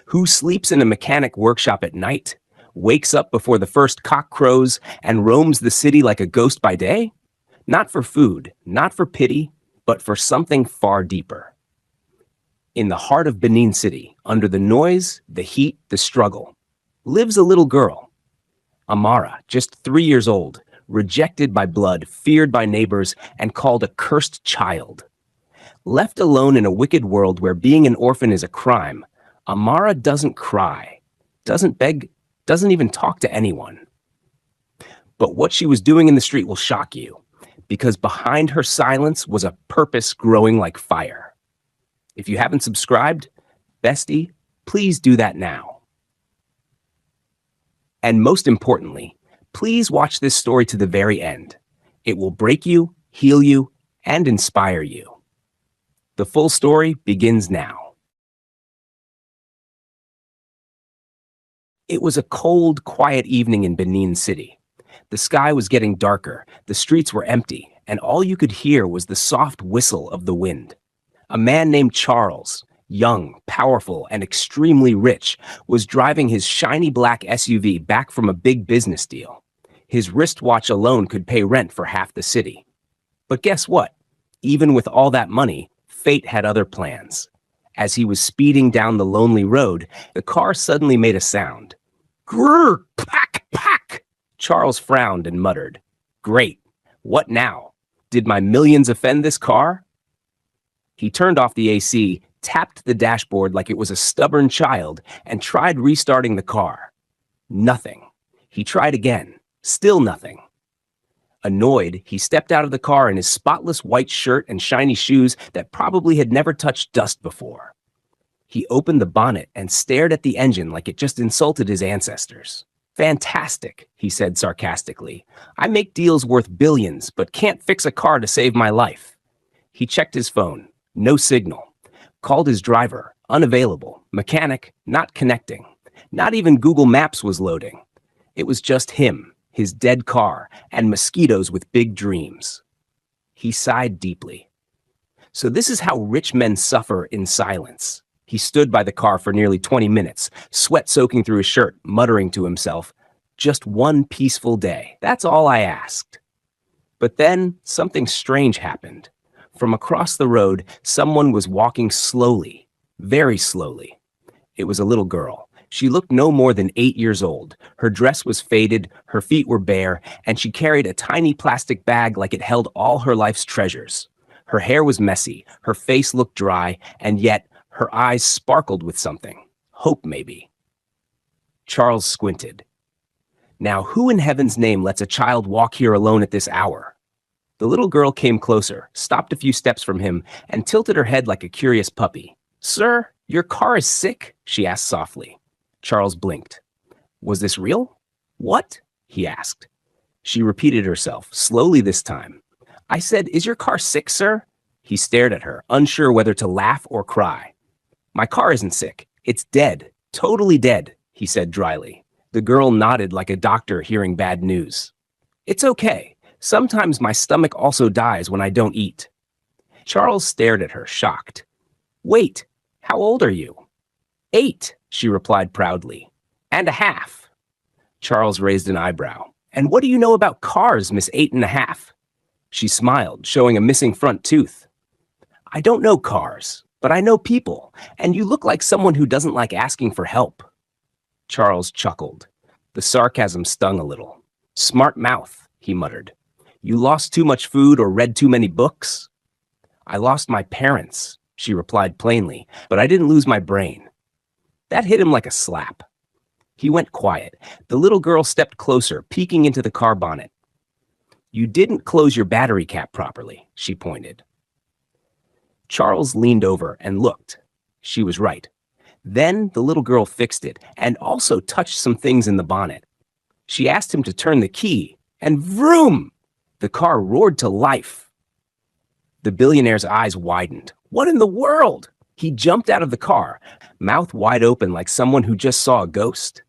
Who sleeps in a mechanic workshop at night, wakes up before the first cock crows, and roams the city like a ghost by day? Not for food, not for pity, but for something far deeper. In the heart of Benin City, under the noise, the heat, the struggle, lives a little girl. Amara, just 3 years old, rejected by blood, feared by neighbors, and called a cursed child. Left alone in a wicked world where being an orphan is a crime, Amara doesn't cry, doesn't beg, doesn't even talk to anyone. But what she was doing in the street will shock you, because behind her silence was a purpose growing like fire. If you haven't subscribed, bestie, please do that now. And most importantly, please watch this story to the very end. It will break you, heal you, and inspire you. The full story begins now. It was a cold, quiet evening in Benin City. The sky was getting darker, the streets were empty, and all you could hear was the soft whistle of the wind. A man named Charles, young, powerful, and extremely rich, was driving his shiny black SUV back from a big business deal. His wristwatch alone could pay rent for half the city. But guess what? Even with all that money, fate had other plans. As he was speeding down the lonely road, the car suddenly made a sound. Grrr! Pack! Pack! Charles frowned and muttered, "Great. What now? Did my millions offend this car?" He turned off the AC, tapped the dashboard like it was a stubborn child, and tried restarting the car. Nothing. He tried again. Still nothing. Annoyed, he stepped out of the car in his spotless white shirt and shiny shoes that probably had never touched dust before. He opened the bonnet and stared at the engine like it just insulted his ancestors. "Fantastic," he said sarcastically. "I make deals worth billions, but can't fix a car to save my life." He checked his phone. No signal. Called his driver. Unavailable. Mechanic. Not connecting. Not even Google Maps was loading. It was just him, his dead car, and mosquitoes with big dreams. He sighed deeply. So this is how rich men suffer in silence. He stood by the car for nearly 20 minutes, sweat soaking through his shirt, muttering to himself, "Just one peaceful day. That's all I asked." But then something strange happened. From across the road, someone was walking slowly, very slowly. It was a little girl. She looked no more than 8 years old. Her dress was faded, her feet were bare, and she carried a tiny plastic bag like it held all her life's treasures. Her hair was messy, her face looked dry, and yet her eyes sparkled with something. Hope, maybe. Charles squinted. Now, who in heaven's name lets a child walk here alone at this hour? The little girl came closer, stopped a few steps from him, and tilted her head like a curious puppy. "Sir, your car is sick?" she asked softly. Charles blinked. Was this real? "What?" he asked. She repeated herself, slowly this time. "I said, is your car sick, sir?" He stared at her, unsure whether to laugh or cry. "My car isn't sick. It's dead. Totally dead," he said dryly. The girl nodded like a doctor hearing bad news. "It's okay. Sometimes my stomach also dies when I don't eat." Charles stared at her, shocked. "Wait, how old are you?" 8, she replied proudly. "And a half." Charles raised an eyebrow. "And what do you know about cars, Miss 8 and a half?" She smiled, showing a missing front tooth. "I don't know cars, but I know people, and you look like someone who doesn't like asking for help." Charles chuckled. The sarcasm stung a little. "Smart mouth," he muttered. "You lost too much food or read too many books?" "I lost my parents," she replied plainly, "but I didn't lose my brain." That hit him like a slap. He went quiet. The little girl stepped closer, peeking into the car bonnet. "You didn't close your battery cap properly," she pointed. Charles leaned over and looked. She was right. Then the little girl fixed it and also touched some things in the bonnet. She asked him to turn the key, and vroom! The car roared to life. The billionaire's eyes widened. What in the world? He jumped out of the car, mouth wide open like someone who just saw a ghost.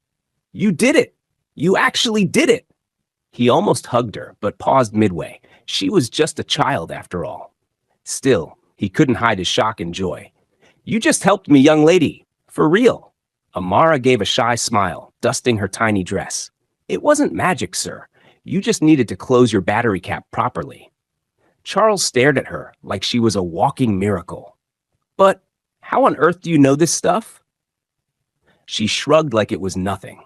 "You did it! You actually did it!" He almost hugged her, but paused midway. She was just a child after all. Still, he couldn't hide his shock and joy. "You just helped me, young lady. For real. Amara gave a shy smile, dusting her tiny dress. It wasn't magic, sir. You just needed to close your battery cap properly. Charles stared at her like she was a walking miracle. But how on earth do you know this stuff? She shrugged like it was nothing.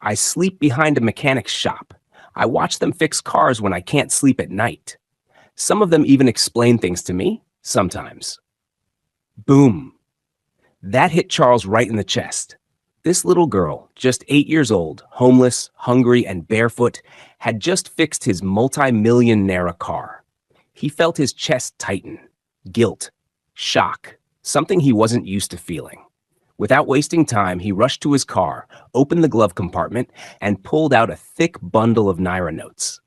I sleep behind a mechanic's shop. I watch them fix cars when I can't sleep at night. Some of them even explain things to me, sometimes. Boom. That hit Charles right in the chest. This little girl, just 8 years old, homeless, hungry, and barefoot, had just fixed his multi-million naira car. He felt his chest tighten. Guilt. Shock. Something he wasn't used to feeling. Without wasting time, he rushed to his car, opened the glove compartment, and pulled out a thick bundle of naira notes.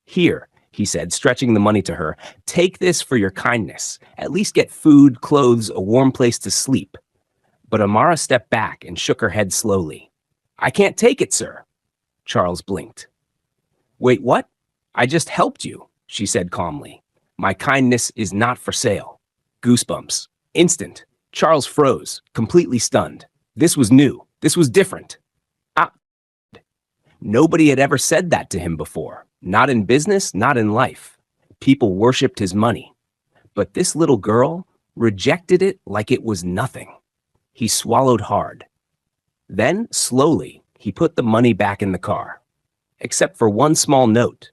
Here, he said, stretching the money to her, take this for your kindness. At least get food, clothes, a warm place to sleep. But Amara stepped back and shook her head slowly. I can't take it, sir. Charles blinked. Wait, what? I just helped you, she said calmly. My kindness is not for sale. Goosebumps. Instant. Charles froze, completely stunned. This was new. This was different. Nobody had ever said that to him before. Not in business, not in life. People worshipped his money. But this little girl rejected it like it was nothing. He swallowed hard. Then, slowly, he put the money back in the car. Except for one small note.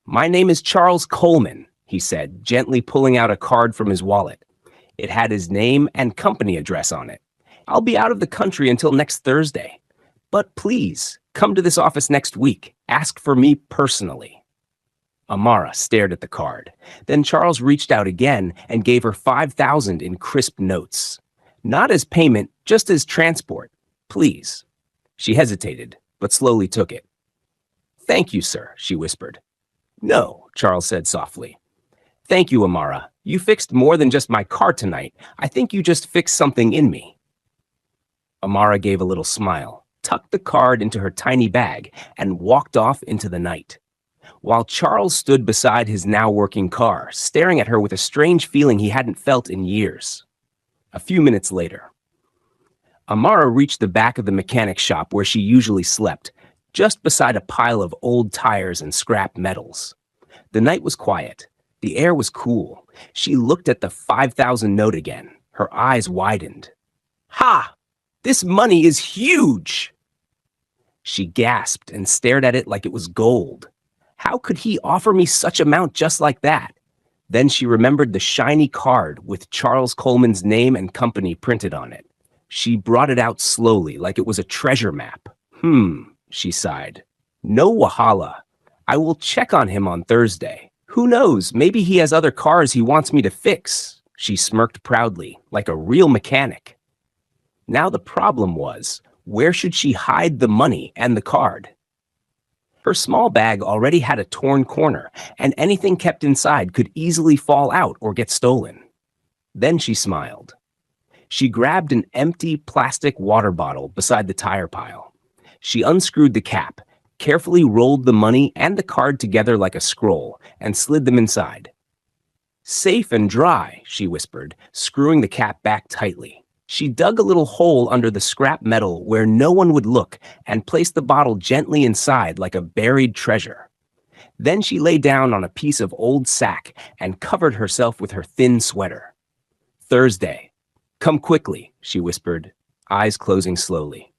My name is Charles Coleman, he said, gently pulling out a card from his wallet. It had his name and company address on it. I'll be out of the country until next Thursday. But please, come to this office next week. Ask for me personally. Amara stared at the card. Then Charles reached out again and gave her 5,000 in crisp notes. Not as payment, just as transport. Please. She hesitated, but slowly took it. Thank you, sir, she whispered. No, Charles said softly. Thank you, Amara. You fixed more than just my car tonight. I think you just fixed something in me. Amara gave a little smile, tucked the card into her tiny bag, and walked off into the night. While Charles stood beside his now working car, staring at her with a strange feeling he hadn't felt in years. A few minutes later, Amara reached the back of the mechanic's shop where she usually slept, just beside a pile of old tires and scrap metals. The night was quiet. The air was cool. She looked at the 5,000 note again. Her eyes widened. Ha! This money is huge! She gasped and stared at it like it was gold. How could he offer me such amount just like that? Then she remembered the shiny card with Charles Coleman's name and company printed on it. She brought it out slowly like it was a treasure map. She sighed. No wahala. I will check on him on Thursday. Who knows, maybe he has other cars he wants me to fix. She smirked proudly, like a real mechanic. Now the problem was, where should she hide the money and the card? Her small bag already had a torn corner, and anything kept inside could easily fall out or get stolen. Then she smiled. She grabbed an empty plastic water bottle beside the tire pile. She unscrewed the cap, carefully rolled the money and the card together like a scroll, and slid them inside. Safe and dry, she whispered, screwing the cap back tightly. She dug a little hole under the scrap metal where no one would look and placed the bottle gently inside like a buried treasure. Then she lay down on a piece of old sack and covered herself with her thin sweater. Thursday. Come quickly, she whispered, eyes closing slowly.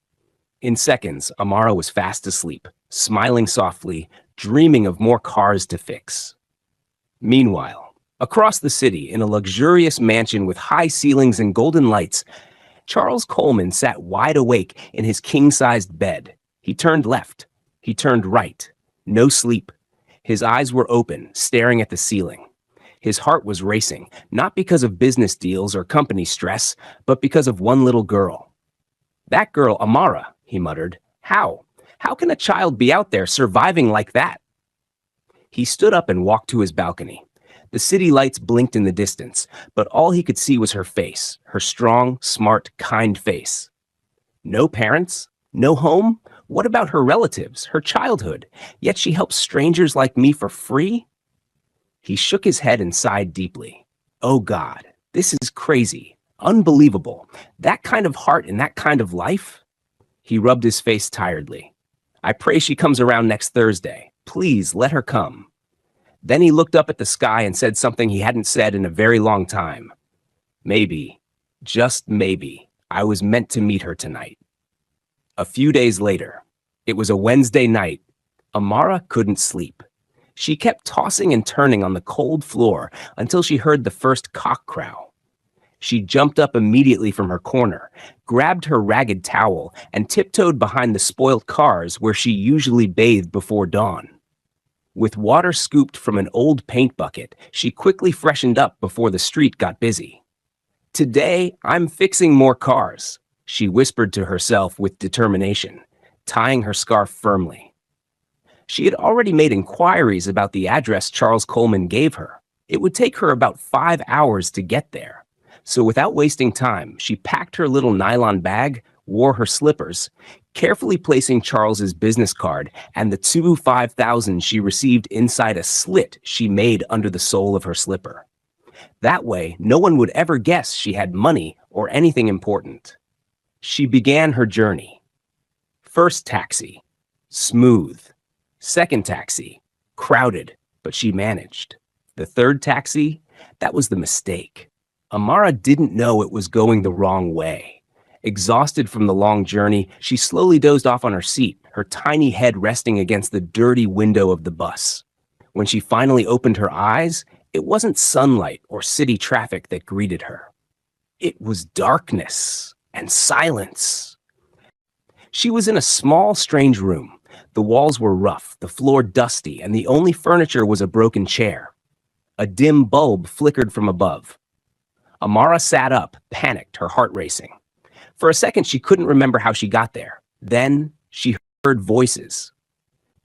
In seconds, Amara was fast asleep, smiling softly, dreaming of more cars to fix. Meanwhile, across the city, in a luxurious mansion with high ceilings and golden lights, Charles Coleman sat wide awake in his king-sized bed. He turned left. He turned right. No sleep. His eyes were open, staring at the ceiling. His heart was racing, not because of business deals or company stress, but because of one little girl. That girl, Amara, he muttered. How? How can a child be out there surviving like that? He stood up and walked to his balcony. The city lights blinked in the distance, but all he could see was her face, her strong, smart, kind face. No parents? No home? What about her relatives, her childhood? Yet she helps strangers like me for free? He shook his head and sighed deeply. Oh God, this is crazy, unbelievable. That kind of heart and that kind of life? He rubbed his face tiredly. I pray she comes around next Thursday. Please let her come. Then he looked up at the sky and said something he hadn't said in a very long time. Maybe, just maybe, I was meant to meet her tonight. A few days later, it was a Wednesday night. Amara couldn't sleep. She kept tossing and turning on the cold floor until she heard the first cock crow. She jumped up immediately from her corner, grabbed her ragged towel, and tiptoed behind the spoilt cars where she usually bathed before dawn. With water scooped from an old paint bucket, she quickly freshened up before the street got busy. Today, I'm fixing more cars, she whispered to herself with determination, tying her scarf firmly. She had already made inquiries about the address Charles Coleman gave her. It would take her about 5 hours to get there. So without wasting time, she packed her little nylon bag, wore her slippers, carefully placing Charles's business card and the $5,000 she received inside a slit she made under the sole of her slipper. That way, no one would ever guess she had money or anything important. She began her journey. First taxi, smooth. Second taxi, crowded, but she managed. The third taxi, that was the mistake. Amara didn't know it was going the wrong way. Exhausted from the long journey, she slowly dozed off on her seat, her tiny head resting against the dirty window of the bus. When she finally opened her eyes, it wasn't sunlight or city traffic that greeted her. It was darkness and silence. She was in a small, strange room. The walls were rough, the floor dusty, and the only furniture was a broken chair. A dim bulb flickered from above. Amara sat up, panicked, her heart racing. For a second, she couldn't remember how she got there. Then she heard voices.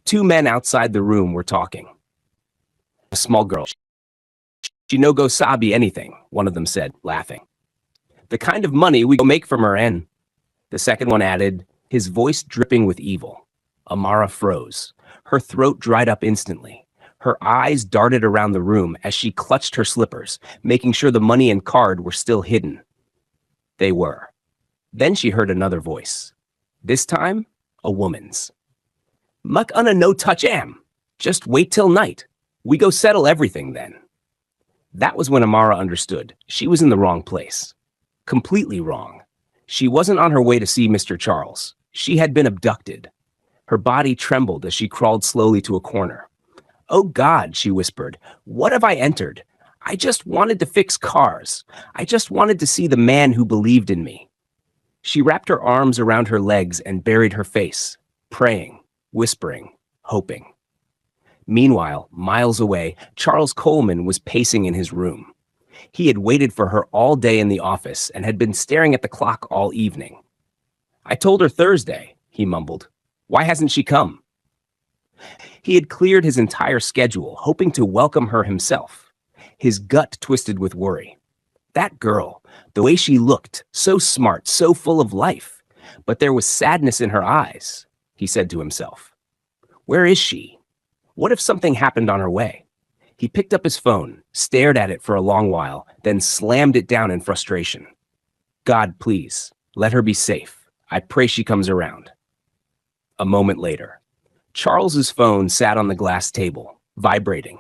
2 men outside the room were talking. A small girl. She no go sabi anything, one of them said, laughing. The kind of money we go make from her en. The second one added, his voice dripping with evil. Amara froze. Her throat dried up instantly. Her eyes darted around the room as she clutched her slippers, making sure the money and card were still hidden. They were. Then she heard another voice. This time, a woman's. Muck unna no touch am. Just wait till night. We go settle everything then. That was when Amara understood. She was in the wrong place. Completely wrong. She wasn't on her way to see Mr. Charles. She had been abducted. Her body trembled as she crawled slowly to a corner. Oh God, she whispered, what have I entered? I just wanted to fix cars. I just wanted to see the man who believed in me. She wrapped her arms around her legs and buried her face, praying, whispering, hoping. Meanwhile, miles away, Charles Coleman was pacing in his room. He had waited for her all day in the office and had been staring at the clock all evening. I told her Thursday, he mumbled. Why hasn't she come? He had cleared his entire schedule, hoping to welcome her himself. His gut twisted with worry. That girl, the way she looked, so smart, so full of life. But there was sadness in her eyes, he said to himself. Where is she? What if something happened on her way? He picked up his phone, stared at it for a long while, then slammed it down in frustration. God, please, let her be safe. I pray she comes around. A moment later, Charles's phone sat on the glass table, vibrating.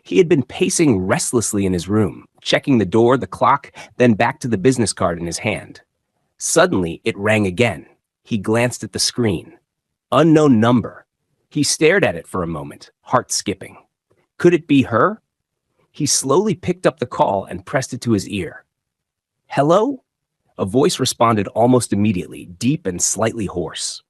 He had been pacing restlessly in his room, checking the door, the clock, then back to the business card in his hand. Suddenly, it rang again. He glanced at the screen. Unknown number. He stared at it for a moment, heart skipping. Could it be her? He slowly picked up the call and pressed it to his ear. Hello? A voice responded almost immediately, deep and slightly hoarse.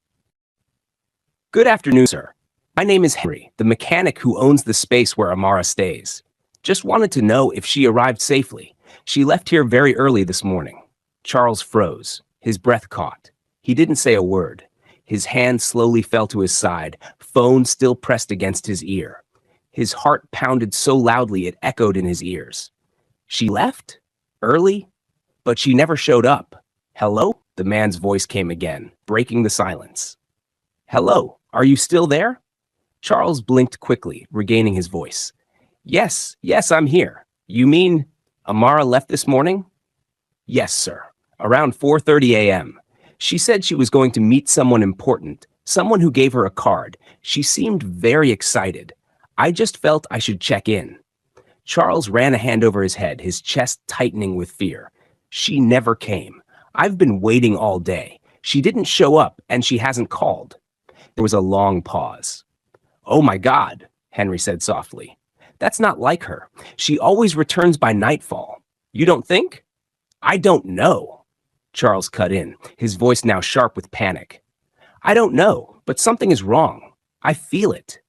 Good afternoon, sir. My name is Henry, the mechanic who owns the space where Amara stays. Just wanted to know if she arrived safely. She left here very early this morning. Charles froze. His breath caught. He didn't say a word. His hand slowly fell to his side, phone still pressed against his ear. His heart pounded so loudly it echoed in his ears. She left? Early? But she never showed up. Hello? The man's voice came again, breaking the silence. Hello, are you still there? Charles blinked quickly, regaining his voice. Yes, I'm here. You mean Amara left this morning? Yes, sir. Around 4:30 a.m. She said she was going to meet someone important, someone who gave her a card. She seemed very excited. I just felt I should check in. Charles ran a hand over his head, his chest tightening with fear. She never came. I've been waiting all day. She didn't show up, and she hasn't called. There was a long pause. Oh my God, Henry said softly. That's not like her. She always returns by nightfall. You don't think? I don't know. Charles cut in, his voice now sharp with panic. I don't know, but something is wrong. I feel it.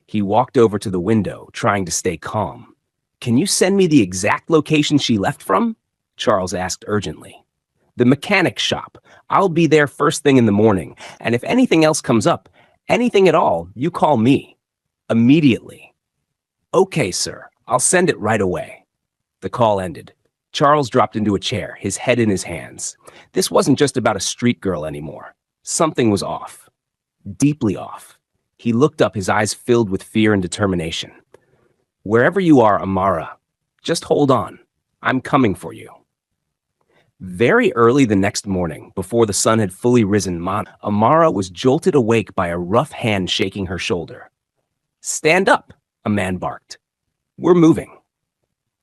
He walked over to the window, trying to stay calm. Can you send me the exact location she left from? Charles asked urgently. The mechanic's shop. I'll be there first thing in the morning, and if anything else comes up, anything at all, you call me. Immediately. Okay, sir. I'll send it right away. The call ended. Charles dropped into a chair, his head in his hands. This wasn't just about a street girl anymore. Something was off. Deeply off. He looked up, his eyes filled with fear and determination. Wherever you are, Amara, just hold on. I'm coming for you. Very early the next morning, before the sun had fully risen, Amara was jolted awake by a rough hand shaking her shoulder. Stand up, a man barked. We're moving.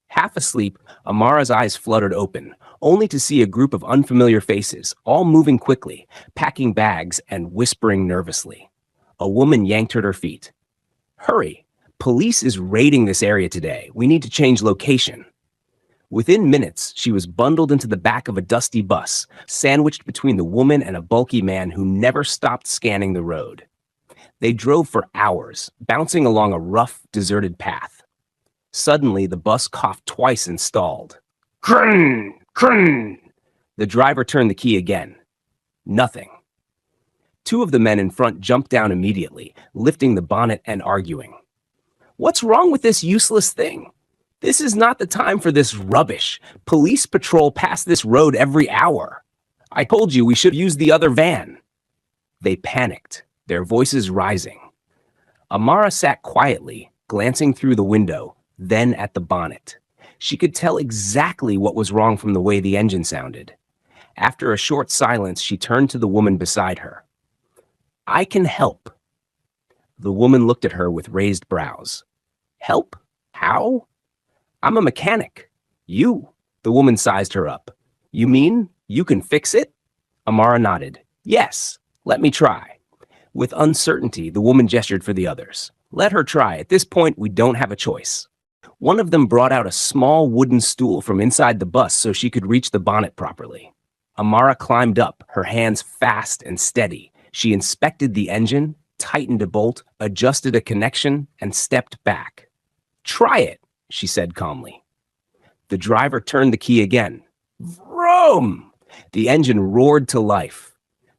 Half asleep, Amara's eyes fluttered open, only to see a group of unfamiliar faces, all moving quickly, packing bags and whispering nervously. A woman yanked at her feet. Hurry! Police is raiding this area today. We need to change location. Within minutes, she was bundled into the back of a dusty bus, sandwiched between the woman and a bulky man who never stopped scanning the road. They drove for hours, bouncing along a rough, deserted path. Suddenly, the bus coughed twice and stalled. Crrrn! Crrrn! The driver turned the key again. Nothing. Two of the men in front jumped down immediately, lifting the bonnet and arguing. What's wrong with this useless thing? This is not the time for this rubbish. Police patrol pass this road every hour. I told you we should use the other van. They panicked, their voices rising. Amara sat quietly, glancing through the window, then at the bonnet. She could tell exactly what was wrong from the way the engine sounded. After a short silence, she turned to the woman beside her. I can help. The woman looked at her with raised brows. Help? How? I'm a mechanic. You? The woman sized her up. You mean you can fix it? Amara nodded. Yes, let me try. With uncertainty, the woman gestured for the others. Let her try. At this point, we don't have a choice. One of them brought out a small wooden stool from inside the bus so she could reach the bonnet properly. Amara climbed up, her hands fast and steady. She inspected the engine, tightened a bolt, adjusted a connection, and stepped back. Try it, she said calmly. The driver turned the key again. Vroom! The engine roared to life.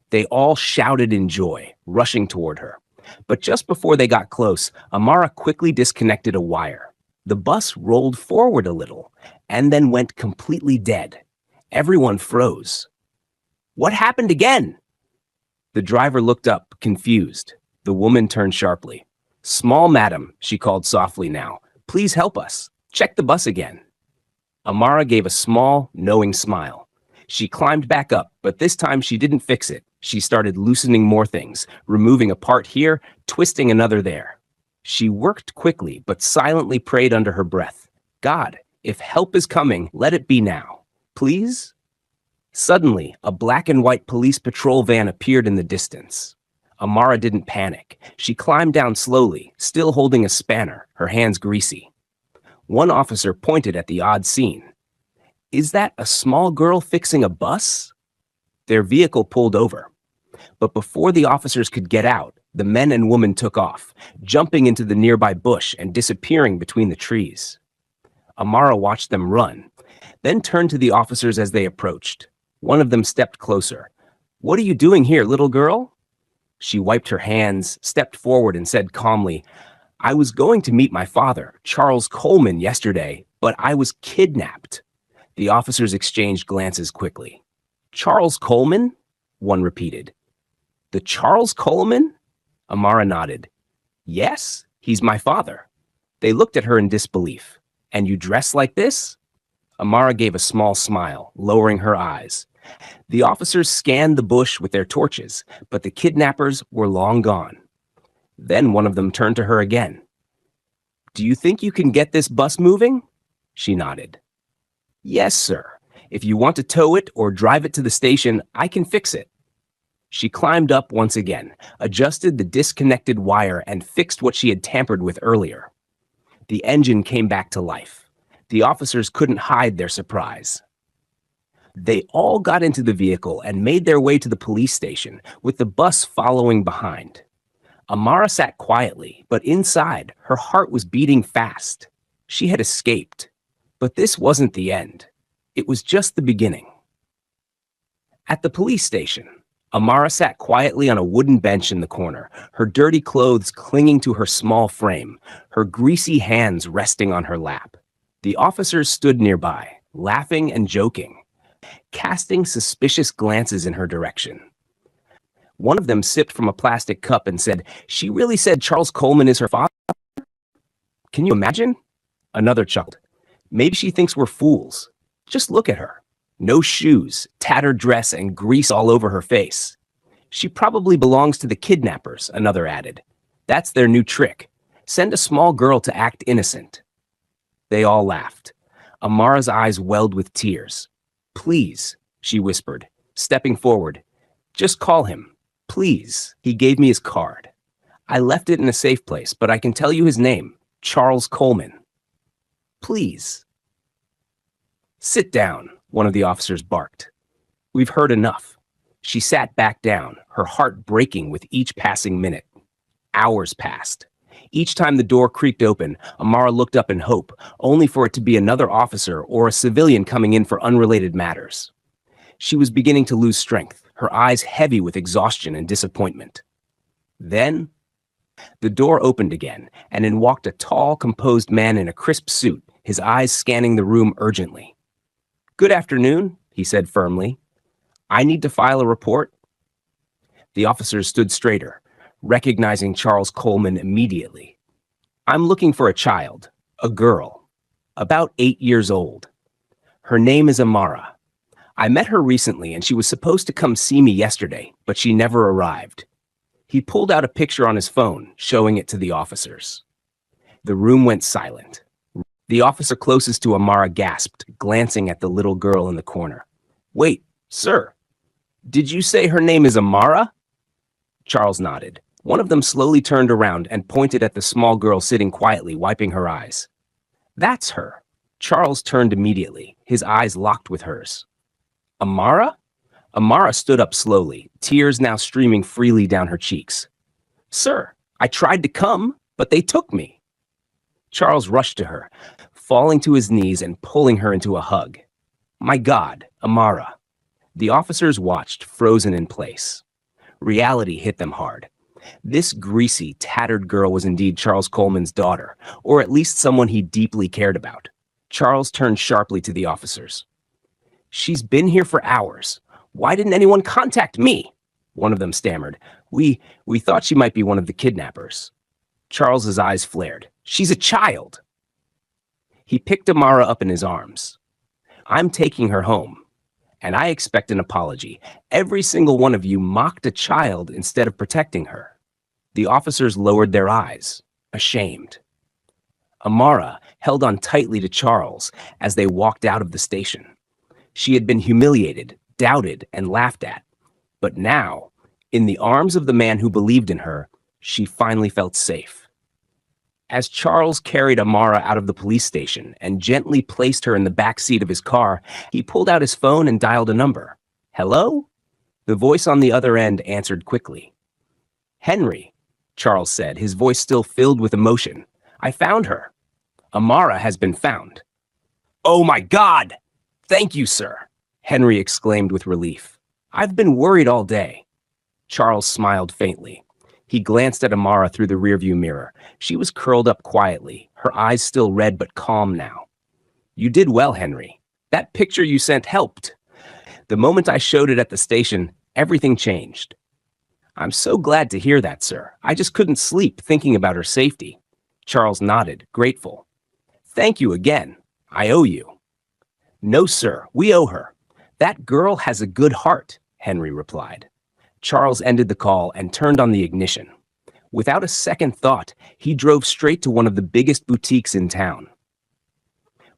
They all shouted in joy, rushing toward her. But just before they got close, Amara quickly disconnected a wire. The bus rolled forward a little, and then went completely dead. Everyone froze. What happened again? The driver looked up, confused. The woman turned sharply. Small madam, she called softly now. Please help us. Check the bus again. Amara gave a small, knowing smile. She climbed back up, but this time she didn't fix it. She started loosening more things, removing a part here, twisting another there. She worked quickly, but silently prayed under her breath. God, if help is coming, let it be now. Please? Suddenly, a black and white police patrol van appeared in the distance. Amara didn't panic. She climbed down slowly, still holding a spanner, her hands greasy. One officer pointed at the odd scene. Is that a small girl fixing a bus? Their vehicle pulled over. But before the officers could get out, the men and woman took off, jumping into the nearby bush and disappearing between the trees. Amara watched them run, then turned to the officers as they approached. One of them stepped closer. What are you doing here, little girl? She wiped her hands, stepped forward, and said calmly, I was going to meet my father, Charles Coleman, yesterday, but I was kidnapped. The officers exchanged glances quickly. Charles Coleman? One repeated. The Charles Coleman? Amara nodded. Yes, he's my father. They looked at her in disbelief. And you dress like this? Amara gave a small smile, lowering her eyes. The officers scanned the bush with their torches, but the kidnappers were long gone. Then one of them turned to her again. "Do you think you can get this bus moving?" She nodded. "Yes, sir. If you want to tow it or drive it to the station, I can fix it." She climbed up once again, adjusted the disconnected wire, and fixed what she had tampered with earlier. The engine came back to life. The officers couldn't hide their surprise. They all got into the vehicle and made their way to the police station, with the bus following behind. Amara sat quietly, but inside, her heart was beating fast. She had escaped. But this wasn't the end. It was just the beginning. At the police station, Amara sat quietly on a wooden bench in the corner, her dirty clothes clinging to her small frame, her greasy hands resting on her lap. The officers stood nearby, laughing and joking, casting suspicious glances in her direction. One of them sipped from a plastic cup and said, "She really said Charles Coleman is her father? Can you imagine?" Another chuckled. "Maybe she thinks we're fools. Just look at her. No shoes, tattered dress, and grease all over her face. She probably belongs to the kidnappers," another added. "That's their new trick. Send a small girl to act innocent." They all laughed. Amara's eyes welled with tears. "Please," she whispered, stepping forward. "Just call him. Please." He gave me his card. "I left it in a safe place, but I can tell you his name. Charles Coleman. Please." "Sit down," one of the officers barked. "We've heard enough." She sat back down, her heart breaking with each passing minute. Hours passed. Each time the door creaked open, Amara looked up in hope, only for it to be another officer or a civilian coming in for unrelated matters. She was beginning to lose strength, her eyes heavy with exhaustion and disappointment. Then, the door opened again, and in walked a tall, composed man in a crisp suit, his eyes scanning the room urgently. "Good afternoon," he said firmly. "I need to file a report." The officers stood straighter, recognizing Charles Coleman immediately. "I'm looking for a child, a girl, about 8 years old. Her name is Amara. I met her recently and she was supposed to come see me yesterday, but she never arrived." He pulled out a picture on his phone, showing it to the officers. The room went silent. The officer closest to Amara gasped, glancing at the little girl in the corner. "Wait, sir, did you say her name is Amara?" Charles nodded. One of them slowly turned around and pointed at the small girl sitting quietly, wiping her eyes. "That's her." Charles turned immediately, his eyes locked with hers. "Amara?" Amara stood up slowly, tears now streaming freely down her cheeks. "Sir, I tried to come, but they took me." Charles rushed to her, falling to his knees and pulling her into a hug. "My God, Amara." The officers watched, frozen in place. Reality hit them hard. This greasy, tattered girl was indeed Charles Coleman's daughter, or at least someone he deeply cared about. Charles turned sharply to the officers. "She's been here for hours. Why didn't anyone contact me?" One of them stammered. We thought she might be one of the kidnappers." Charles's eyes flared. "She's a child." He picked Amara up in his arms. "I'm taking her home, and I expect an apology. Every single one of you mocked a child instead of protecting her." The officers lowered their eyes, ashamed. Amara held on tightly to Charles as they walked out of the station. She had been humiliated, doubted, and laughed at. But now, in the arms of the man who believed in her, she finally felt safe. As Charles carried Amara out of the police station and gently placed her in the back seat of his car, he pulled out his phone and dialed a number. "Hello?" The voice on the other end answered quickly. "Henry," Charles said, his voice still filled with emotion. "I found her. Amara has been found." "Oh my God! Thank you, sir," Henry exclaimed with relief. "I've been worried all day." Charles smiled faintly. He glanced at Amara through the rearview mirror. She was curled up quietly, her eyes still red but calm now. "You did well, Henry. That picture you sent helped. The moment I showed it at the station, everything changed." "I'm so glad to hear that, sir. I just couldn't sleep thinking about her safety." Charles nodded, grateful. "Thank you again. I owe you." "No, sir. We owe her. That girl has a good heart, Henry replied. Charles ended the call and turned on the ignition. Without a second thought, he drove straight to one of the biggest boutiques in town.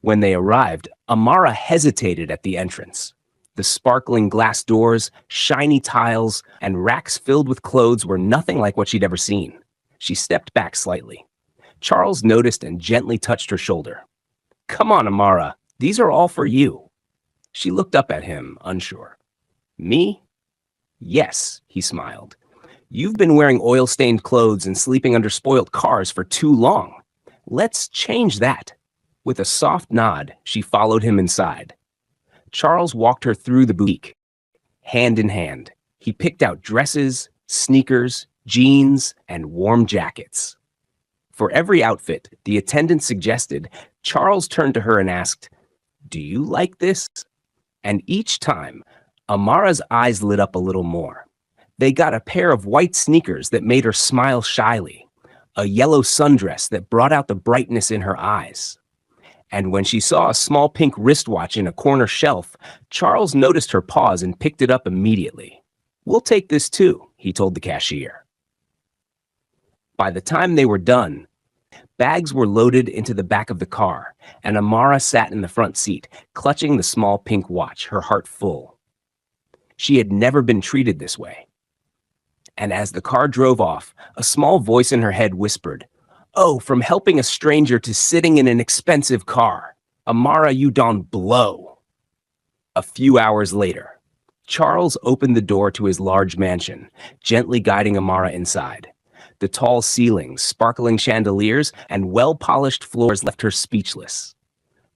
When they arrived, Amara hesitated at the entrance. The sparkling glass doors, shiny tiles, and racks filled with clothes were nothing like what she'd ever seen. She stepped back slightly. Charles noticed and gently touched her shoulder. "Come on, Amara, these are all for you." She looked up at him, unsure. "Me?" "Yes," he smiled. "You've been wearing oil-stained clothes and sleeping under spoilt cars for too long. Let's change that." With a soft nod, she followed him inside. Charles walked her through the boutique. Hand in hand, he picked out dresses, sneakers, jeans, and warm jackets. For every outfit, the attendant suggested, Charles turned to her and asked, "Do you like this?" And each time, Amara's eyes lit up a little more. They got a pair of white sneakers that made her smile shyly, a yellow sundress that brought out the brightness in her eyes. And when she saw a small pink wristwatch in a corner shelf, Charles noticed her pause and picked it up immediately. "We'll take this too," he told the cashier. By the time they were done, bags were loaded into the back of the car, and Amara sat in the front seat, clutching the small pink watch, her heart full. She had never been treated this way. And as the car drove off, a small voice in her head whispered, "Oh, from helping a stranger to sitting in an expensive car. Amara, you don't blow." A few hours later, Charles opened the door to his large mansion, gently guiding Amara inside. The tall ceilings, sparkling chandeliers, and well-polished floors left her speechless.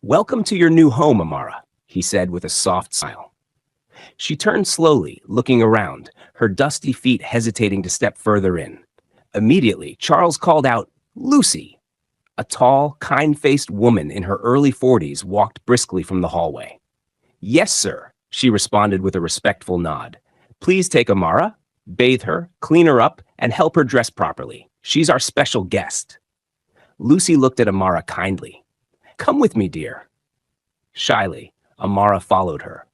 "Welcome to your new home, Amara," he said with a soft smile. She turned slowly, looking around, her dusty feet hesitating to step further in. Immediately, Charles called out, "Lucy!" A tall, kind-faced woman in her early 40s walked briskly from the hallway. "Yes, sir," she responded with a respectful nod. "Please take Amara, bathe her, clean her up, and help her dress properly. She's our special guest." Lucy looked at Amara kindly. "Come with me, dear." Shyly, Amara followed her.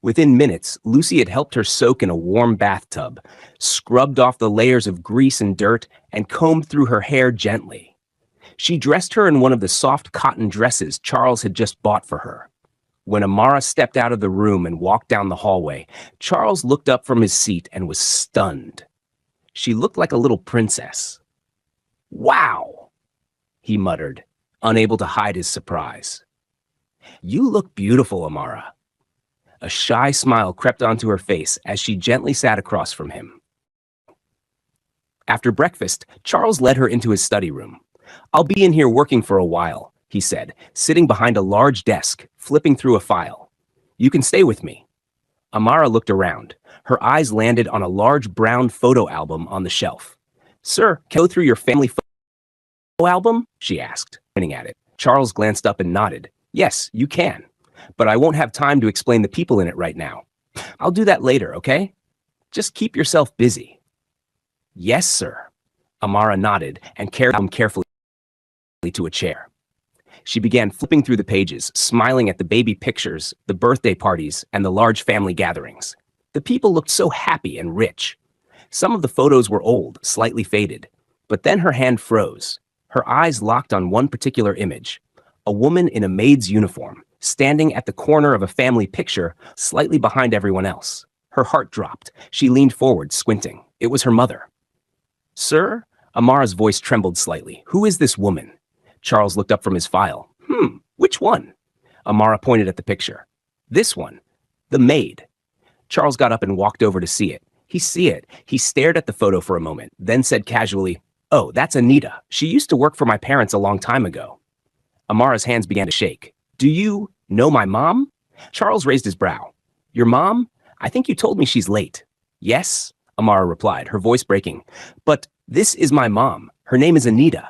Within minutes, Lucy had helped her soak in a warm bathtub, scrubbed off the layers of grease and dirt, and combed through her hair gently. She dressed her in one of the soft cotton dresses Charles had just bought for her. When Amara stepped out of the room and walked down the hallway, Charles looked up from his seat and was stunned. She looked like a little princess. "Wow," he muttered, unable to hide his surprise. "You look beautiful, Amara." A shy smile crept onto her face as she gently sat across from him. After breakfast, Charles led her into his study room. "I'll be in here working for a while," he said, sitting behind a large desk, flipping through a file. "You can stay with me." Amara looked around. Her eyes landed on a large brown photo album on the shelf. "Sir, can I go through your family photo album?" she asked, pointing at it. Charles glanced up and nodded. "Yes, you can. But I won't have time to explain the people in it right now. I'll do that later, okay? Just keep yourself busy." "Yes, sir." Amara nodded and carried him carefully to a chair. She began flipping through the pages, smiling at the baby pictures, the birthday parties, and the large family gatherings. The people looked so happy and rich. Some of the photos were old, slightly faded. But then her hand froze. Her eyes locked on one particular image. A woman in a maid's uniform, standing at the corner of a family picture, slightly behind everyone else. Her heart dropped. She leaned forward, squinting. It was her mother. "Sir?" Amara's voice trembled slightly. "Who is this woman?" Charles looked up from his file. Which one?" Amara pointed at the picture. "This one. The maid." Charles got up and walked over to see it. He stared at the photo for a moment, then said casually, "Oh, that's Anita. She used to work for my parents a long time ago." Amara's hands began to shake. "Do you know my mom?" Charles raised his brow. "Your mom? I think you told me she's late." "Yes," Amara replied, her voice breaking. "But this is my mom. Her name is Anita."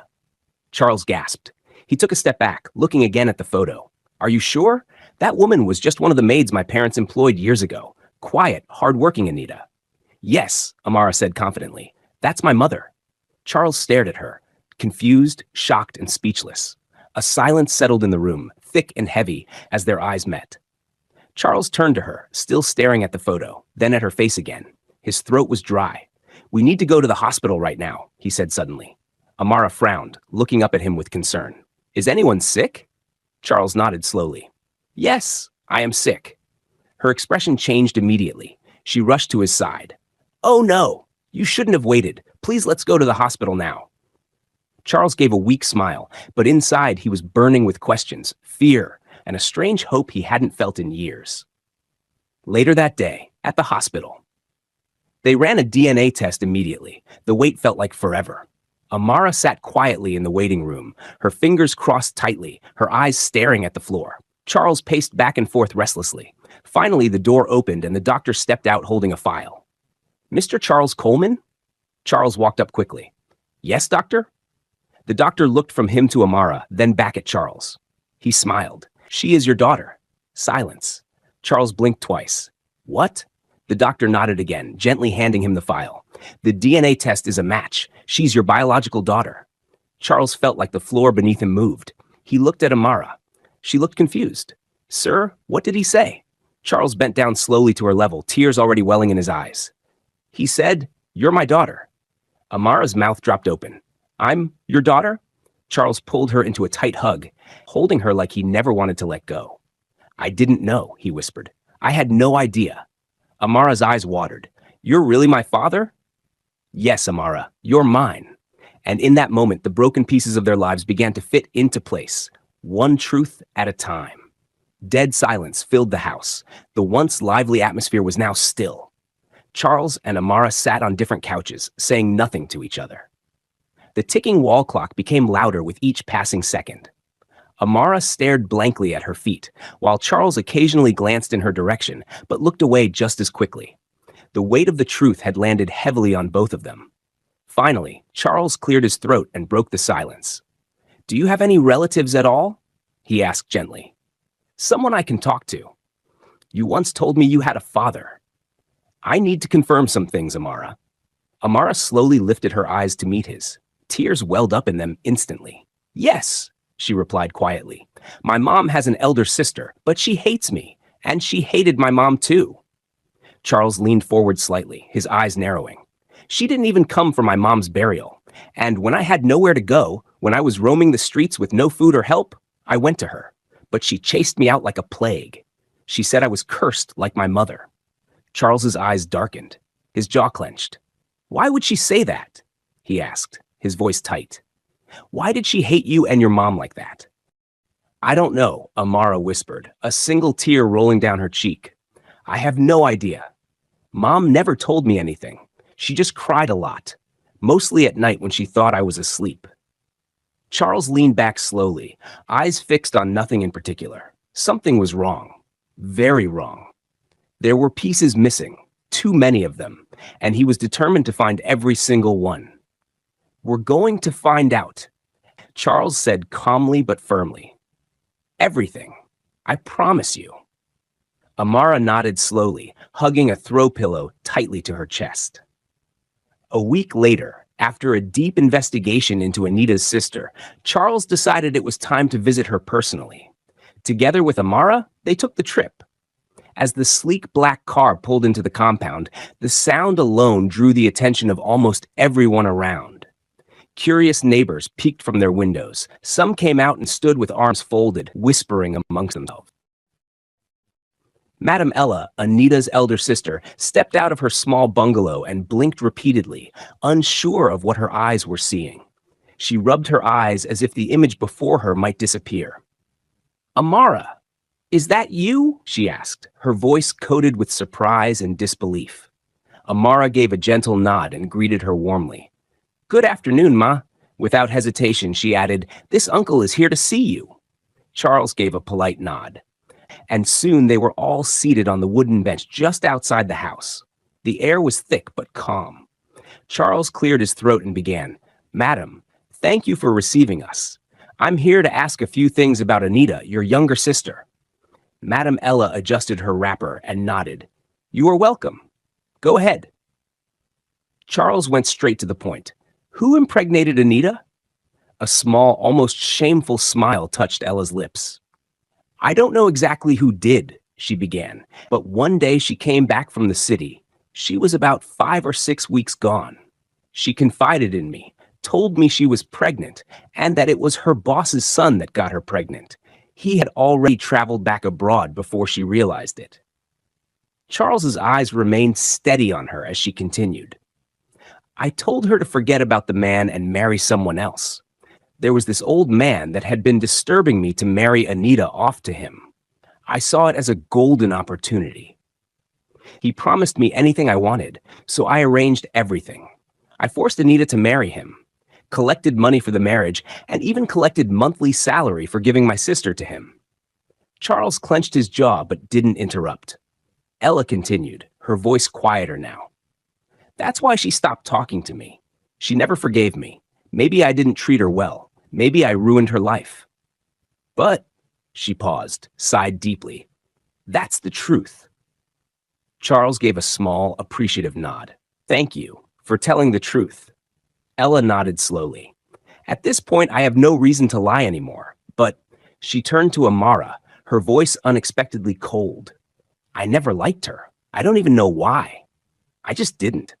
Charles gasped. He took a step back, looking again at the photo. "Are you sure? That woman was just one of the maids my parents employed years ago. Quiet, hard-working Anita." "Yes," Amara said confidently. "That's my mother." Charles stared at her, confused, shocked, and speechless. A silence settled in the room, thick and heavy, as their eyes met. Charles turned to her, still staring at the photo, then at her face again. His throat was dry. "We need to go to the hospital right now," he said suddenly. Amara frowned, looking up at him with concern. "Is anyone sick?" Charles nodded slowly. "Yes, I am sick." Her expression changed immediately. She rushed to his side. "Oh no, you shouldn't have waited. Please let's go to the hospital now." Charles gave a weak smile, but inside he was burning with questions, fear, and a strange hope he hadn't felt in years. Later that day, at the hospital, they ran a DNA test immediately. The wait felt like forever. Amara sat quietly in the waiting room, her fingers crossed tightly, her eyes staring at the floor. Charles paced back and forth restlessly. Finally, the door opened and the doctor stepped out holding a file. "Mr. Charles Coleman?" Charles walked up quickly. "Yes, doctor?" The doctor looked from him to Amara, then back at Charles. He smiled. "She is your daughter." Silence. Charles blinked twice. "What?" The doctor nodded again, gently handing him the file. "The DNA test is a match. She's your biological daughter." Charles felt like the floor beneath him moved. He looked at Amara. She looked confused. "Sir, what did he say?" Charles bent down slowly to her level, tears already welling in his eyes. "He said, 'You're my daughter.'" Amara's mouth dropped open. "I'm your daughter?" Charles pulled her into a tight hug, holding her like he never wanted to let go. "I didn't know," he whispered. "I had no idea." Amara's eyes watered. "You're really my father?" "Yes, Amara, you're mine." And in that moment, the broken pieces of their lives began to fit into place, one truth at a time. Dead silence filled the house. The once lively atmosphere was now still. Charles and Amara sat on different couches, saying nothing to each other. The ticking wall clock became louder with each passing second. Amara stared blankly at her feet, while Charles occasionally glanced in her direction, but looked away just as quickly. The weight of the truth had landed heavily on both of them. Finally, Charles cleared his throat and broke the silence. "Do you have any relatives at all?" he asked gently. "Someone I can talk to." "You once told me you had a father." "I need to confirm some things, Amara." Amara slowly lifted her eyes to meet his. Tears welled up in them instantly. "Yes," she replied quietly. "My mom has an elder sister, but she hates me, and she hated my mom too." Charles leaned forward slightly, his eyes narrowing. "She didn't even come for my mom's burial, and when I had nowhere to go, when I was roaming the streets with no food or help, I went to her. But she chased me out like a plague. She said I was cursed like my mother." Charles's eyes darkened, his jaw clenched. "Why would she say that?" he asked, his voice tight. "Why did she hate you and your mom like that?" "I don't know," Amara whispered, a single tear rolling down her cheek. "I have no idea. Mom never told me anything. She just cried a lot, mostly at night when she thought I was asleep." Charles leaned back slowly, eyes fixed on nothing in particular. Something was wrong. Very wrong. There were pieces missing, too many of them, and he was determined to find every single one. "We're going to find out," Charles said calmly but firmly. "Everything. I promise you." Amara nodded slowly, hugging a throw pillow tightly to her chest. A week later, after a deep investigation into Anita's sister, Charles decided it was time to visit her personally. Together with Amara, they took the trip. As the sleek black car pulled into the compound, the sound alone drew the attention of almost everyone around. Curious neighbors peeked from their windows. Some came out and stood with arms folded, whispering amongst themselves. Madame Ella, Anita's elder sister, stepped out of her small bungalow and blinked repeatedly, unsure of what her eyes were seeing. She rubbed her eyes as if the image before her might disappear. "Amara, is that you?" she asked, her voice coated with surprise and disbelief. Amara gave a gentle nod and greeted her warmly. "Good afternoon, Ma." Without hesitation, she added, "This uncle is here to see you." Charles gave a polite nod. And soon they were all seated on the wooden bench just outside the house. The air was thick but calm. Charles cleared his throat and began, "Madam, thank you for receiving us. I'm here to ask a few things about Anita, your younger sister." Madame Ella adjusted her wrapper and nodded. "You are welcome. Go ahead." Charles went straight to the point. "Who impregnated Anita?" A small, almost shameful smile touched Ella's lips. "I don't know exactly who did," she began. But one day she came back from the city. She was about 5 or 6 weeks gone. She confided in me, told me she was pregnant, and that it was her boss's son that got her pregnant. He had already traveled back abroad before she realized it. Charles's eyes remained steady on her as she continued. I told her to forget about the man and marry someone else. There was this old man that had been disturbing me to marry Anita off to him. I saw it as a golden opportunity. He promised me anything I wanted, so I arranged everything. I forced Anita to marry him, collected money for the marriage, and even collected monthly salary for giving my sister to him. Charles clenched his jaw but didn't interrupt. Ella continued, her voice quieter now. That's why she stopped talking to me. She never forgave me. Maybe I didn't treat her well. Maybe I ruined her life. But, she paused, sighed deeply. That's the truth. Charles gave a small, appreciative nod. Thank you for telling the truth. Ella nodded slowly. At this point, I have no reason to lie anymore. But she turned to Amara, her voice unexpectedly cold. I never liked her. I don't even know why. I just didn't.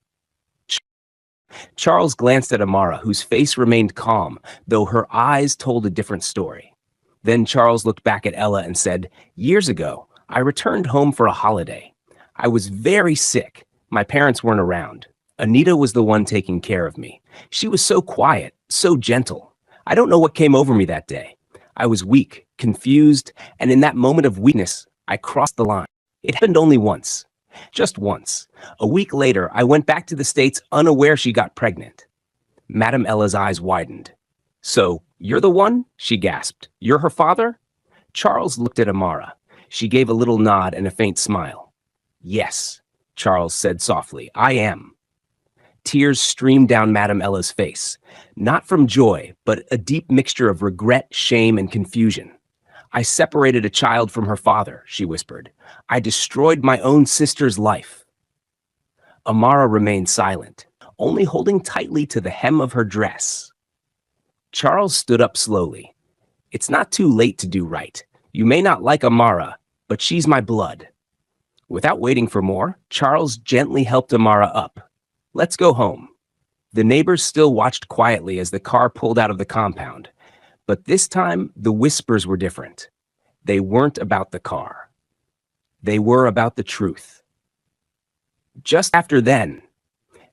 Charles glanced at Amara, whose face remained calm, though her eyes told a different story. Then Charles looked back at Ella and said, Years ago, I returned home for a holiday. I was very sick. My parents weren't around. Anita was the one taking care of me. She was so quiet, so gentle. I don't know what came over me that day. I was weak, confused, and in that moment of weakness, I crossed the line. It happened only once. Just once. A week later, I went back to the States unaware she got pregnant. Madame Ella's eyes widened. So, you're the one? She gasped. You're her father? Charles looked at Amara. She gave a little nod and a faint smile. Yes, Charles said softly, I am. Tears streamed down Madame Ella's face, not from joy, but a deep mixture of regret, shame, and confusion. I separated a child from her father, she whispered. I destroyed my own sister's life. Amara remained silent, only holding tightly to the hem of her dress. Charles stood up slowly. It's not too late to do right. You may not like Amara, but she's my blood. Without waiting for more, Charles gently helped Amara up. Let's go home. The neighbors still watched quietly as the car pulled out of the compound. But this time, the whispers were different. They weren't about the car. They were about the truth. Just after then,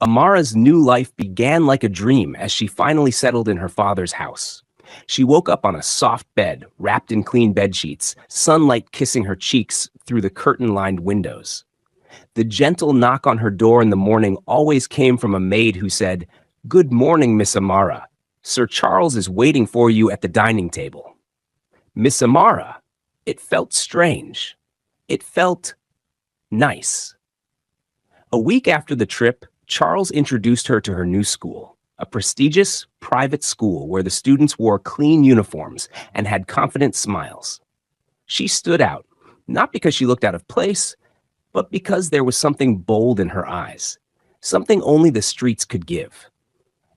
Amara's new life began like a dream as she finally settled in her father's house. She woke up on a soft bed, wrapped in clean bedsheets, sunlight kissing her cheeks through the curtain-lined windows. The gentle knock on her door in the morning always came from a maid who said, Good morning, Miss Amara. Sir Charles is waiting for you at the dining table. Miss Amara. It felt strange. It felt nice. A week after the trip, Charles introduced her to her new school, a prestigious, private school where the students wore clean uniforms and had confident smiles. She stood out, not because she looked out of place, but because there was something bold in her eyes, something only the streets could give.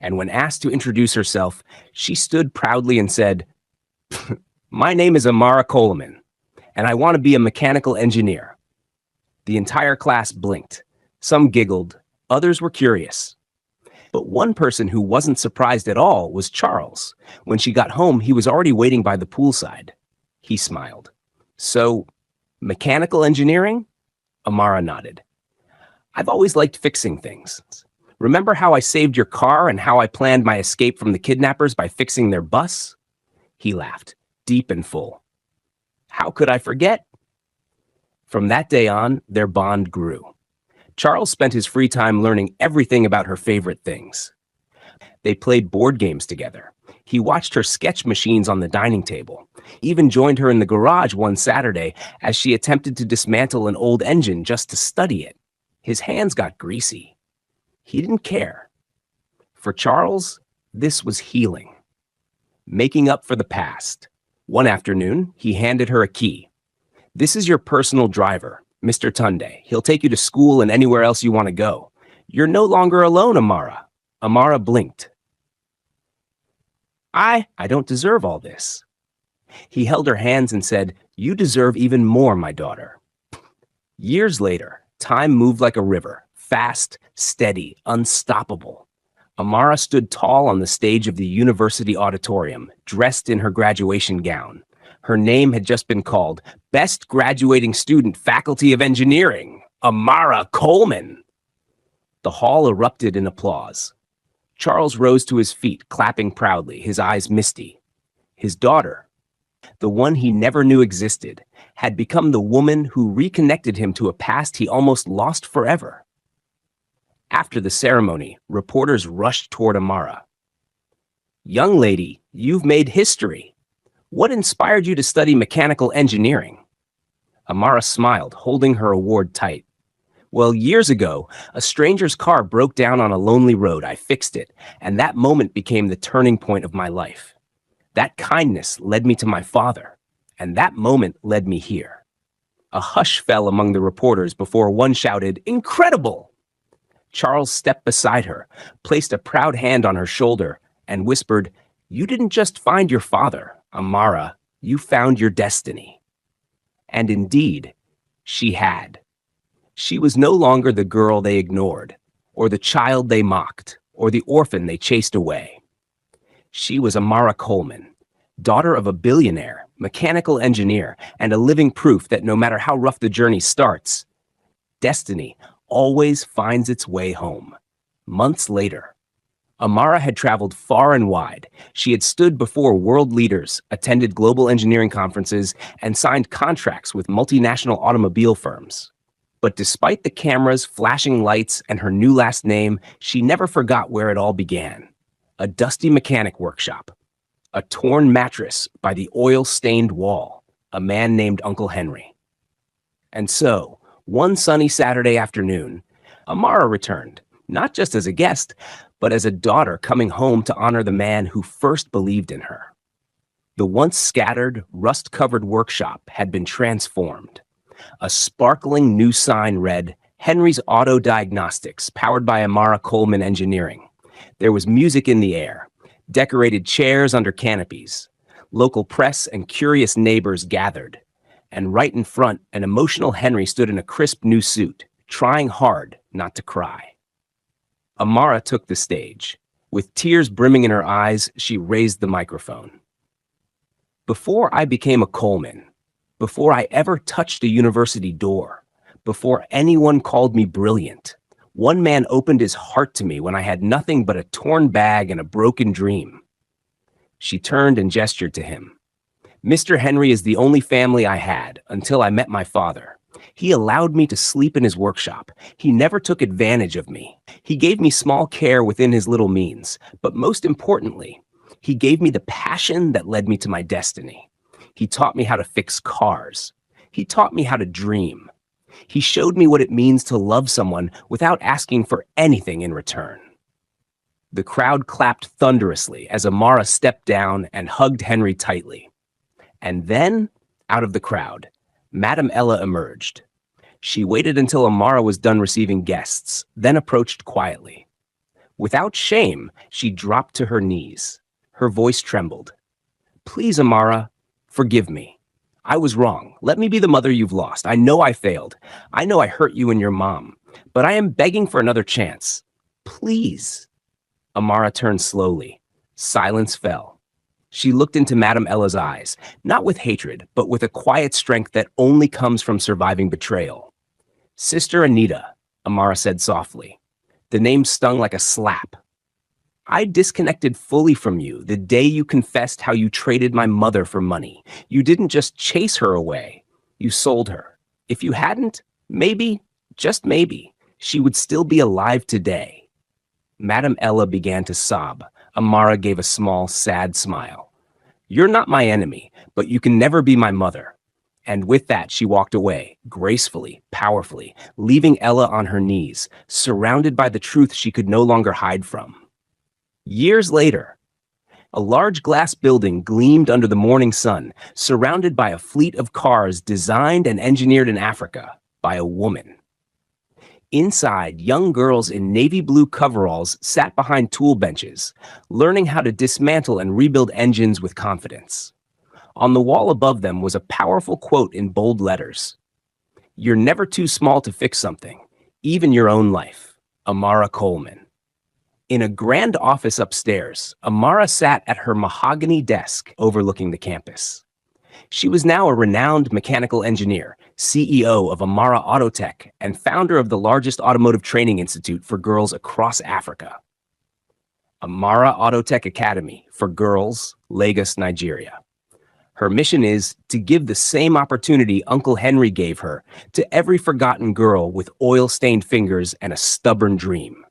And when asked to introduce herself, she stood proudly and said, My name is Amara Coleman, and I want to be a mechanical engineer. The entire class blinked. Some giggled, others were curious. But one person who wasn't surprised at all was Charles. When she got home, he was already waiting by the poolside. He smiled. So, mechanical engineering? Amara nodded. I've always liked fixing things. Remember how I saved your car and how I planned my escape from the kidnappers by fixing their bus? He laughed, deep and full. How could I forget? From that day on, their bond grew. Charles spent his free time learning everything about her favorite things. They played board games together. He watched her sketch machines on the dining table, even joined her in the garage one Saturday as she attempted to dismantle an old engine just to study it. His hands got greasy. He didn't care. For Charles, this was healing. Making up for the past. One afternoon, he handed her a key. This is your personal driver, Mr. Tunde. He'll take you to school and anywhere else you want to go. You're no longer alone, Amara. Amara blinked. I don't deserve all this. He held her hands and said, You deserve even more, my daughter. Years later, time moved like a river, fast, steady, unstoppable. Amara stood tall on the stage of the university auditorium, dressed in her graduation gown. Her name had just been called Best Graduating Student, Faculty of Engineering, Amara Coleman. The hall erupted in applause. Charles rose to his feet, clapping proudly, his eyes misty. His daughter, the one he never knew existed, had become the woman who reconnected him to a past he almost lost forever. After the ceremony, reporters rushed toward Amara. "Young lady, you've made history. What inspired you to study mechanical engineering?" Amara smiled, holding her award tight. "Well, years ago, a stranger's car broke down on a lonely road. I fixed it, and that moment became the turning point of my life. That kindness led me to my father, and that moment led me here." A hush fell among the reporters before one shouted, "Incredible!" Charles stepped beside her, placed a proud hand on her shoulder, and whispered, "You didn't just find your father, Amara, you found your destiny." And indeed, she had. She was no longer the girl they ignored, or the child they mocked, or the orphan they chased away. She was Amara Coleman, daughter of a billionaire, mechanical engineer, and a living proof that no matter how rough the journey starts, destiny always finds its way home. Months later, Amara had traveled far and wide. She had stood before world leaders, attended global engineering conferences, and signed contracts with multinational automobile firms. But despite the cameras, flashing lights, and her new last name, she never forgot where it all began. A dusty mechanic workshop, a torn mattress by the oil-stained wall, a man named Uncle Henry. And so, one sunny Saturday afternoon, Amara returned, not just as a guest, but as a daughter coming home to honor the man who first believed in her. The once scattered, rust-covered workshop had been transformed. A sparkling new sign read, "Henry's Auto Diagnostics, powered by Amara Coleman Engineering." There was music in the air, decorated chairs under canopies. Local press and curious neighbors gathered. And right in front, an emotional Henry stood in a crisp new suit, trying hard not to cry. Amara took the stage. With tears brimming in her eyes, she raised the microphone. "Before I became a Coleman, before I ever touched a university door, before anyone called me brilliant, one man opened his heart to me when I had nothing but a torn bag and a broken dream." She turned and gestured to him. "Mr. Henry is the only family I had until I met my father. He allowed me to sleep in his workshop. He never took advantage of me. He gave me small care within his little means, but most importantly, he gave me the passion that led me to my destiny. He taught me how to fix cars. He taught me how to dream. He showed me what it means to love someone without asking for anything in return." The crowd clapped thunderously as Amara stepped down and hugged Henry tightly. And then, out of the crowd, Madame Ella emerged. She waited until Amara was done receiving guests, then approached quietly. Without shame, she dropped to her knees. Her voice trembled. "Please, Amara, forgive me. I was wrong. Let me be the mother you've lost. I know I failed. I know I hurt you and your mom. But I am begging for another chance. Please." Amara turned slowly. Silence fell. She looked into Madame Ella's eyes, not with hatred, but with a quiet strength that only comes from surviving betrayal. "Sister Anita," Amara said softly. The name stung like a slap. "I disconnected fully from you the day you confessed how you traded my mother for money. You didn't just chase her away. You sold her. If you hadn't, maybe, just maybe, she would still be alive today." Madame Ella began to sob. Amara gave a small, sad smile. "You're not my enemy, but you can never be my mother." And with that, she walked away, gracefully, powerfully, leaving Ella on her knees, surrounded by the truth she could no longer hide from. Years later, a large glass building gleamed under the morning sun, surrounded by a fleet of cars designed and engineered in Africa by a woman. Inside, young girls in navy blue coveralls sat behind tool benches, learning how to dismantle and rebuild engines with confidence. On the wall above them was a powerful quote in bold letters. You're never too small to fix something, even your own life. Amara Coleman. In a grand office upstairs, Amara sat at her mahogany desk overlooking the campus. She was now a renowned mechanical engineer, CEO of Amara Autotech, and founder of the largest automotive training institute for girls across Africa. Amara Autotech Academy for Girls, Lagos, Nigeria. Her mission is to give the same opportunity Uncle Henry gave her to every forgotten girl with oil-stained fingers and a stubborn dream.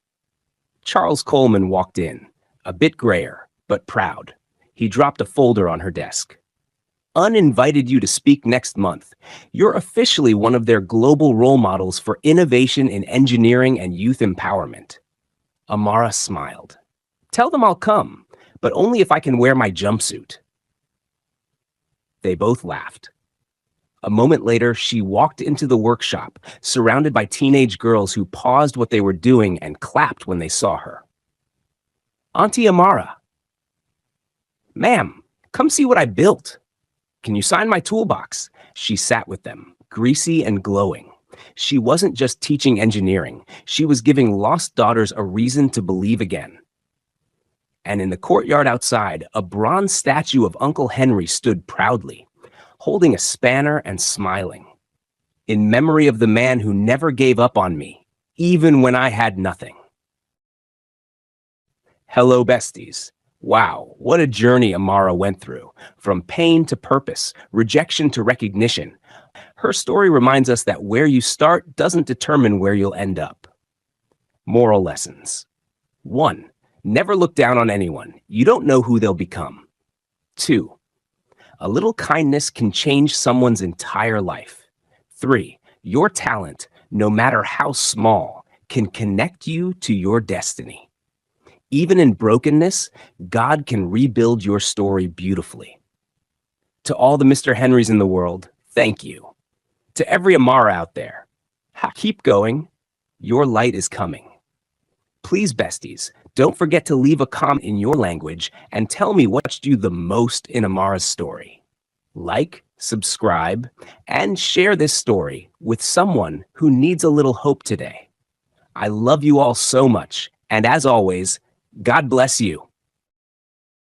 Charles Coleman walked in, a bit grayer, but proud. He dropped a folder on her desk. Uninvited you to speak next month. You're officially one of their global role models for innovation in engineering and youth empowerment. Amara smiled. Tell them I'll come, but only if I can wear my jumpsuit. They both laughed. A moment later, she walked into the workshop, surrounded by teenage girls who paused what they were doing and clapped when they saw her. Auntie Amara. Ma'am, come see what I built. Can you sign my toolbox? She sat with them, greasy and glowing. She wasn't just teaching engineering. She was giving lost daughters a reason to believe again. And in the courtyard outside, a bronze statue of Uncle Henry stood proudly, holding a spanner and smiling. In memory of the man who never gave up on me, even when I had nothing. Hello, besties. Wow, what a journey Amara went through, from pain to purpose, rejection to recognition. Her story reminds us that where you start doesn't determine where you'll end up. Moral lessons. 1. Never look down on anyone. You don't know who they'll become. 2. A little kindness can change someone's entire life. 3. Your talent, no matter how small, can connect you to your destiny. Even in brokenness, God can rebuild your story beautifully. To all the Mr. Henrys in the world, thank you. To every Amara out there, keep going. Your light is coming. Please, besties, don't forget to leave a comment in your language and tell me what touched you the most in Amara's story. Like, subscribe, and share this story with someone who needs a little hope today. I love you all so much, and as always, God bless you.